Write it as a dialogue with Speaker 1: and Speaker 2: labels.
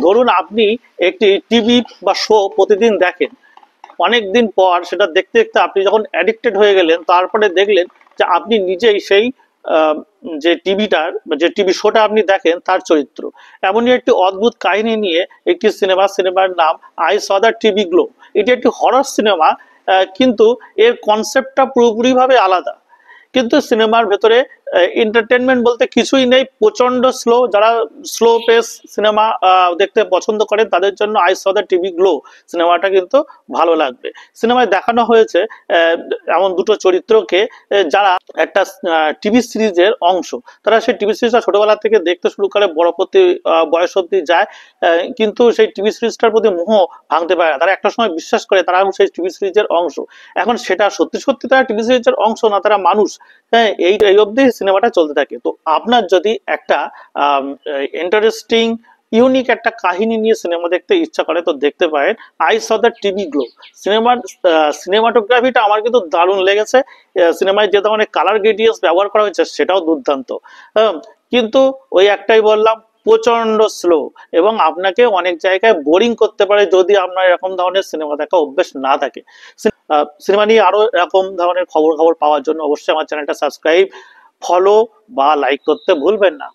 Speaker 1: ধরুন আপনি একটি টিভি বা শো প্রতিদিন দেখেন, অনেক দিন পর সেটা দেখতে দেখতে আপনি যখন অ্যাডিক্টেড হয়ে গেলেন, তারপরে দেখলেন যে আপনি নিজেই সেই আহ, যে টিভি শোটা আপনি দেখেন তার চরিত্র। এমনই একটি অদ্ভুত কাহিনী নিয়ে একটি সিনেমার নাম I saw the TV glow. এটি একটি হরর সিনেমা, কিন্তু এর কনসেপ্টটা পুরোপুরি ভাবে আলাদা। কিন্তু সিনেমার ভেতরে এন্টারটেনমেন্ট বলতে কিছুই নেই, প্রচন্ড স্লো। যারা স্লো পেস সিনেমা দেখতে পছন্দ করেন তাদের জন্য I saw the TV glow সিনেমাটা কিন্তু ভালো লাগবে। সিনেমায় দেখানো হয়েছে এমন দুটো চরিত্রকে, যারা একটা টিভি সিরিজের অংশ। তারা সেই টিভি সিরিজটা ছোটবেলা থেকে দেখতে শুরু করে, বড় প্রতি বয়স অব্দি যায়, কিন্তু সেই টিভি সিরিজটার প্রতি মোহ ভাঙতে পারে না। তারা একটা সময় বিশ্বাস করে তারা সেই টিভি সিরিজের অংশ। এখন সেটা সত্যি সত্যি তারা টিভি সিরিজের অংশ না, তারা মানুষ। হ্যাঁ, এই অবধি সিনেমাটা চলতে থাকে। তো আপনার যদি একটা ইন্টারেস্টিং ইউনিক একটা কাহিনী নিয়ে সিনেমা দেখতে ইচ্ছা করে তো দেখতে পারেন I saw the TV glow সিনেমার। সিনেমাটোগ্রাফিটা আমার কিন্তু দারুণ লেগেছে। সিনেমায় যে ধরনের কালার গ্রেডিয়েন্টস ব্যবহার করা হয়েছে সেটাও দুর্দান্ত। হ্যাঁ, কিন্তু ওই একটাই বললাম, প্রচন্ড স্লো, এবং আপনাকে অনেক জায়গায় বোরিং করতে পারে যদি আপনার এরকম ধরনের সিনেমা দেখা অভ্যেস না থাকে। সিনেমা নিয়ে আরো এরকম ধরনের খবর খবর পাওয়ার জন্য অবশ্যই আমার চ্যানেলটা সাবস্ক্রাইব, ফলো বা লাইক করতে ভুলবেন না।